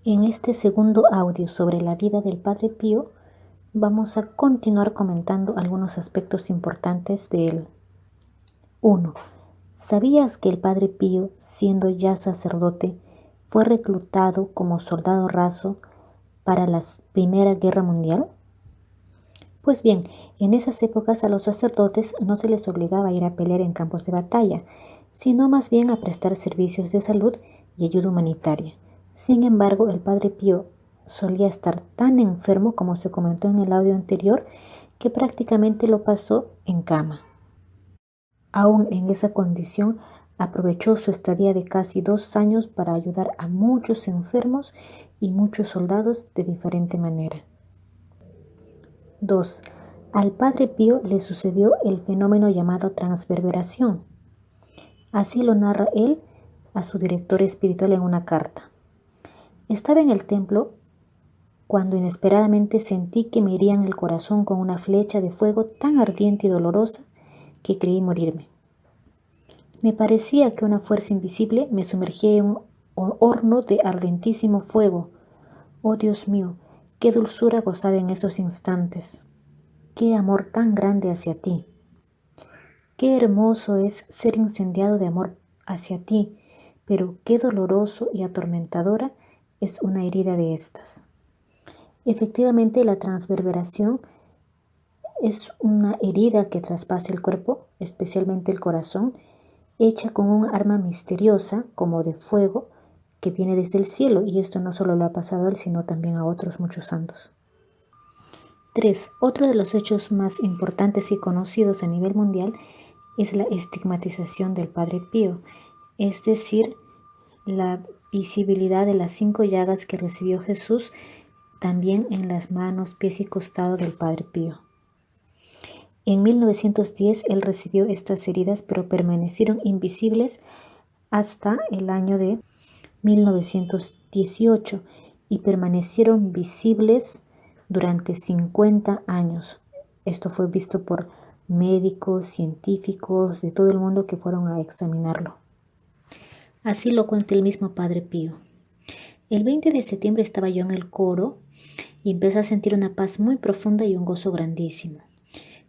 En este segundo audio sobre la vida del Padre Pío, vamos a continuar comentando algunos aspectos importantes de él. 1. ¿Sabías que el Padre Pío, siendo ya sacerdote, fue reclutado como soldado raso para la Primera Guerra Mundial? Pues bien, en esas épocas a los sacerdotes no se les obligaba a ir a pelear en campos de batalla, sino más bien a prestar servicios de salud y ayuda humanitaria. Sin embargo, el Padre Pío solía estar tan enfermo, como se comentó en el audio anterior, que prácticamente lo pasó en cama. Aún en esa condición, aprovechó su estadía de casi 2 años para ayudar a muchos enfermos y muchos soldados de diferente manera. 2. Al Padre Pío le sucedió el fenómeno llamado transverberación. Así lo narra él a su director espiritual en una carta. Estaba en el templo cuando inesperadamente sentí que me herían el corazón con una flecha de fuego tan ardiente y dolorosa que creí morirme. Me parecía que una fuerza invisible me sumergía en un horno de ardentísimo fuego. Oh Dios mío, qué dulzura gozaba en esos instantes. Qué amor tan grande hacia ti. Qué hermoso es ser incendiado de amor hacia ti, pero qué doloroso y atormentadora es una herida de estas. Efectivamente, la transverberación es una herida que traspasa el cuerpo, especialmente el corazón, hecha con un arma misteriosa, como de fuego, que viene desde el cielo, y esto no solo le ha pasado a él, sino también a otros muchos santos. 3. Otro de los hechos más importantes y conocidos a nivel mundial es la estigmatización del Padre Pío, es decir, la visibilidad de las 5 llagas que recibió Jesús también en las manos, pies y costado del Padre Pío. En 1910 él recibió estas heridas, pero permanecieron invisibles hasta el año de 1918 y permanecieron visibles durante 50 años. Esto fue visto por médicos, científicos de todo el mundo que fueron a examinarlo. Así lo cuenta el mismo Padre Pío. El 20 de septiembre estaba yo en el coro y empecé a sentir una paz muy profunda y un gozo grandísimo.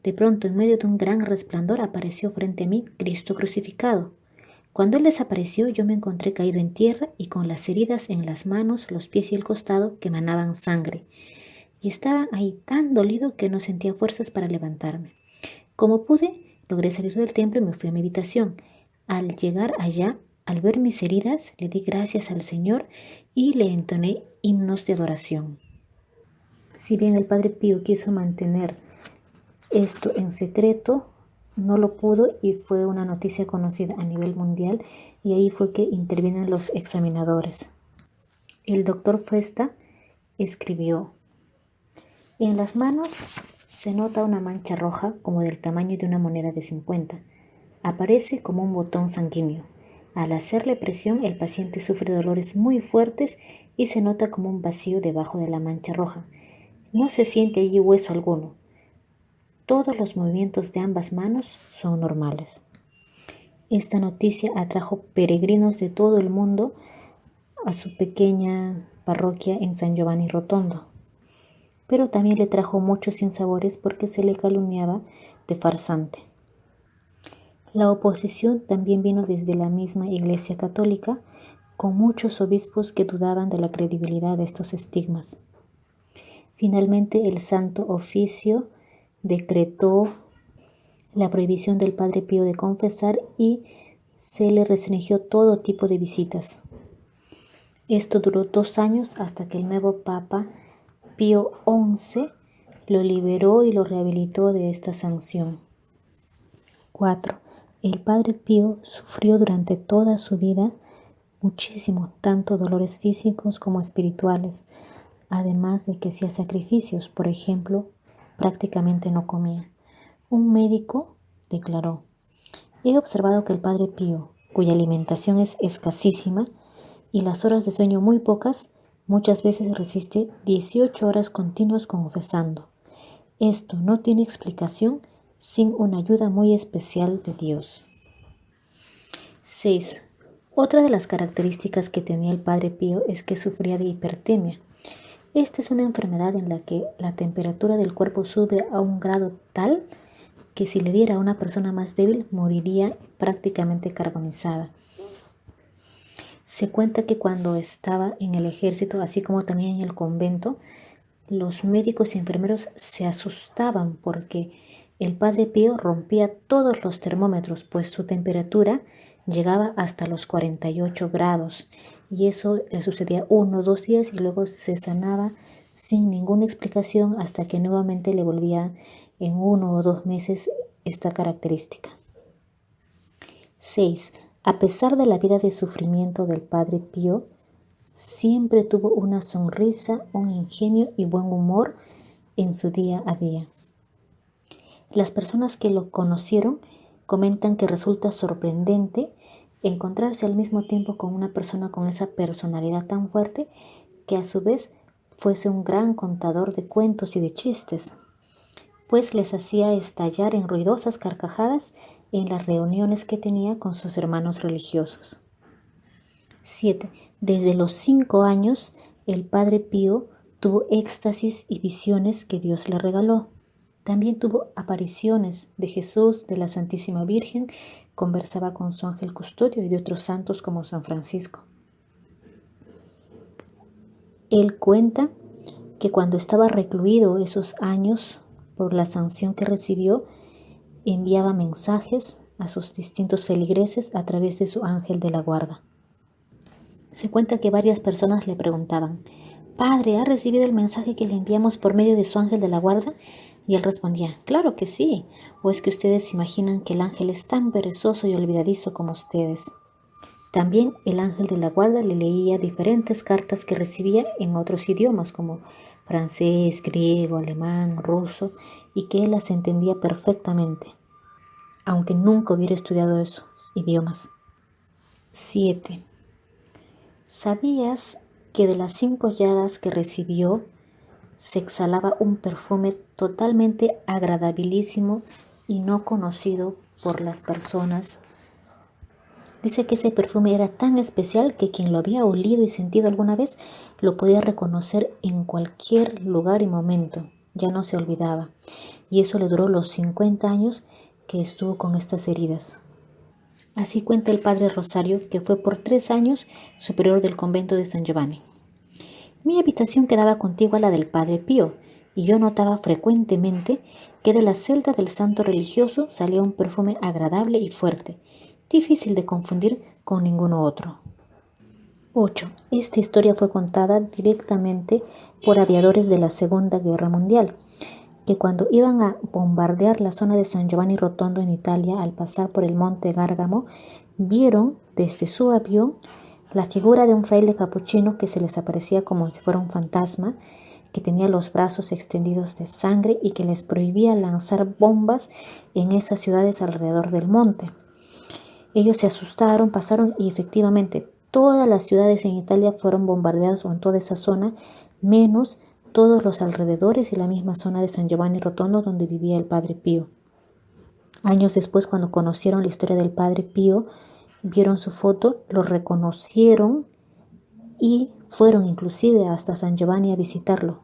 De pronto, en medio de un gran resplandor, apareció frente a mí Cristo crucificado. Cuando él desapareció, yo me encontré caído en tierra y con las heridas en las manos, los pies y el costado que emanaban sangre. Y estaba ahí tan dolido que no sentía fuerzas para levantarme. Como pude, logré salir del templo y me fui a mi habitación. Al llegar allá, al ver mis heridas, le di gracias al Señor y le entoné himnos de adoración. Si bien el Padre Pío quiso mantener esto en secreto, no lo pudo y fue una noticia conocida a nivel mundial, y ahí fue que intervienen los examinadores. El doctor Festa escribió: en las manos se nota una mancha roja como del tamaño de una moneda de 50. Aparece como un botón sanguíneo. Al hacerle presión, el paciente sufre dolores muy fuertes y se nota como un vacío debajo de la mancha roja. No se siente allí hueso alguno. Todos los movimientos de ambas manos son normales. Esta noticia atrajo peregrinos de todo el mundo a su pequeña parroquia en San Giovanni Rotondo, pero también le trajo muchos sinsabores porque se le calumniaba de farsante. La oposición también vino desde la misma Iglesia Católica, con muchos obispos que dudaban de la credibilidad de estos estigmas. Finalmente, el Santo Oficio decretó la prohibición del Padre Pío de confesar y se le restringió todo tipo de visitas. Esto duró 2 años hasta que el nuevo Papa Pío XI lo liberó y lo rehabilitó de esta sanción. 4. El Padre Pío sufrió durante toda su vida muchísimo, tanto dolores físicos como espirituales, además de que hacía sacrificios. Por ejemplo, prácticamente no comía. Un médico declaró: he observado que el Padre Pío, cuya alimentación es escasísima y las horas de sueño muy pocas, muchas veces resiste 18 horas continuas confesando. Esto no tiene explicación sin una ayuda muy especial de Dios. 6. Otra de las características que tenía el Padre Pío es que sufría de hipertemia. Esta es una enfermedad en la que la temperatura del cuerpo sube a un grado tal que si le diera a una persona más débil moriría prácticamente carbonizada. Se cuenta que cuando estaba en el ejército, así como también en el convento, los médicos y enfermeros se asustaban porque el Padre Pío rompía todos los termómetros, pues su temperatura llegaba hasta los 48 grados y eso le sucedía 1 o 2 días y luego se sanaba sin ninguna explicación hasta que nuevamente le volvía en 1 o 2 meses esta característica. 6. A pesar de la vida de sufrimiento del Padre Pío, siempre tuvo una sonrisa, un ingenio y buen humor en su día a día. Las personas que lo conocieron comentan que resulta sorprendente encontrarse al mismo tiempo con una persona con esa personalidad tan fuerte que a su vez fuese un gran contador de cuentos y de chistes, pues les hacía estallar en ruidosas carcajadas en las reuniones que tenía con sus hermanos religiosos. 7. Desde los 5 años, el Padre Pío tuvo éxtasis y visiones que Dios le regaló. También tuvo apariciones de Jesús, de la Santísima Virgen, conversaba con su ángel custodio y de otros santos como San Francisco. Él cuenta que cuando estaba recluido esos años, por la sanción que recibió, enviaba mensajes a sus distintos feligreses a través de su ángel de la guarda. Se cuenta que varias personas le preguntaban: «Padre, ¿ha recibido el mensaje que le enviamos por medio de su ángel de la guarda?» Y él respondía: «Claro que sí, o es que ustedes imaginan que el ángel es tan perezoso y olvidadizo como ustedes». También el ángel de la guarda le leía diferentes cartas que recibía en otros idiomas como francés, griego, alemán, ruso, y que él las entendía perfectamente, aunque nunca hubiera estudiado esos idiomas. 7. ¿Sabías que de las 5 llagas que recibió se exhalaba un perfume totalmente agradabilísimo y no conocido por las personas? Dice que ese perfume era tan especial que quien lo había olido y sentido alguna vez lo podía reconocer en cualquier lugar y momento. Ya no se olvidaba. Y eso le duró los 50 años que estuvo con estas heridas. Así cuenta el padre Rosario, que fue por 3 años superior del convento de San Giovanni. Mi habitación quedaba contigua a la del Padre Pío, y yo notaba frecuentemente que de la celda del santo religioso salía un perfume agradable y fuerte, difícil de confundir con ninguno otro. 8. Esta historia fue contada directamente por aviadores de la Segunda Guerra Mundial, que cuando iban a bombardear la zona de San Giovanni Rotondo en Italia, al pasar por el monte Gárgamo, vieron desde su avión la figura de un fraile capuchino que se les aparecía como si fuera un fantasma, que tenía los brazos extendidos de sangre y que les prohibía lanzar bombas en esas ciudades alrededor del monte. Ellos se asustaron, pasaron y efectivamente todas las ciudades en Italia fueron bombardeadas, o en toda esa zona, menos todos los alrededores y la misma zona de San Giovanni Rotondo donde vivía el Padre Pío. Años después, cuando conocieron la historia del Padre Pío, vieron su foto, lo reconocieron y fueron inclusive hasta San Giovanni a visitarlo.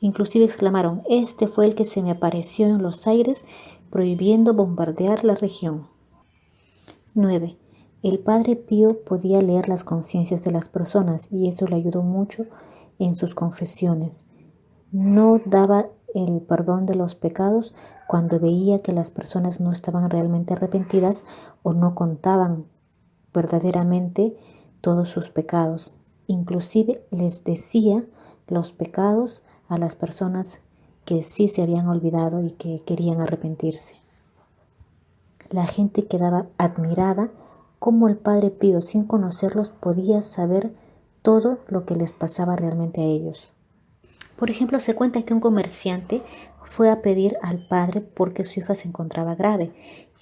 Inclusive exclamaron: «Este fue el que se me apareció en los aires prohibiendo bombardear la región». 9. El Padre Pío podía leer las conciencias de las personas y eso le ayudó mucho en sus confesiones. No daba el perdón de los pecados cuando veía que las personas no estaban realmente arrepentidas o no contaban verdaderamente todos sus pecados. Inclusive les decía los pecados a las personas que sí se habían olvidado y que querían arrepentirse. La gente quedaba admirada cómo el Padre Pío, sin conocerlos, podía saber todo lo que les pasaba realmente a ellos. Por ejemplo, se cuenta que un comerciante fue a pedir al padre porque su hija se encontraba grave.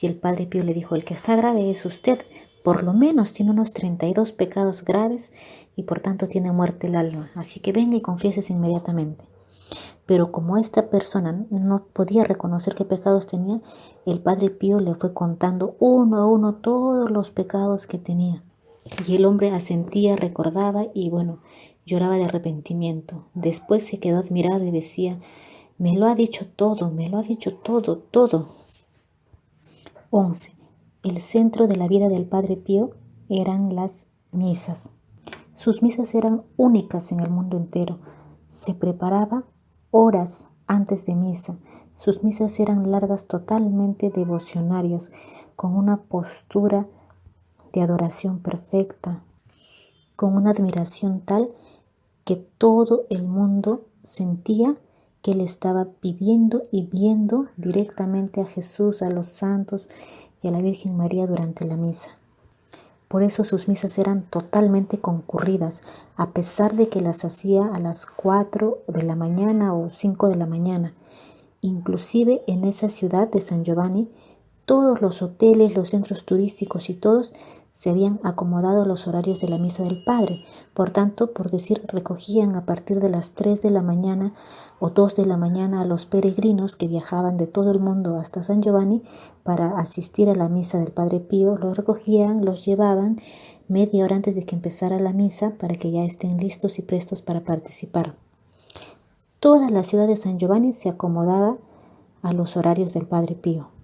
Y el Padre Pío le dijo: «El que está grave es usted. Por lo menos tiene unos 32 pecados graves y por tanto tiene muerte el alma. Así que venga y confiésese inmediatamente». Pero como esta persona no podía reconocer qué pecados tenía, el Padre Pío le fue contando uno a uno todos los pecados que tenía. Y el hombre asentía, recordaba y bueno, lloraba de arrepentimiento. Después se quedó admirado y decía, me lo ha dicho todo, me lo ha dicho todo, todo. 11. El centro de la vida del Padre Pío eran las misas. Sus misas eran únicas en el mundo entero. Se preparaba horas antes de misa. Sus misas eran largas, totalmente devocionarias, con una postura de adoración perfecta, con una admiración tal que todo el mundo sentía que él estaba viviendo y viendo directamente a Jesús, a los santos y a la Virgen María durante la misa. Por eso sus misas eran totalmente concurridas, a pesar de que las hacía a las 4 de la mañana o 5 de la mañana. Inclusive en esa ciudad de San Giovanni, todos los hoteles, los centros turísticos y todos se habían acomodado a los horarios de la misa del Padre. Por tanto, por decir, recogían a partir de las 3 de la mañana o 2 de la mañana a los peregrinos que viajaban de todo el mundo hasta San Giovanni para asistir a la misa del Padre Pío. Los recogían, los llevaban media hora antes de que empezara la misa para que ya estén listos y prestos para participar. Toda la ciudad de San Giovanni se acomodaba a los horarios del Padre Pío.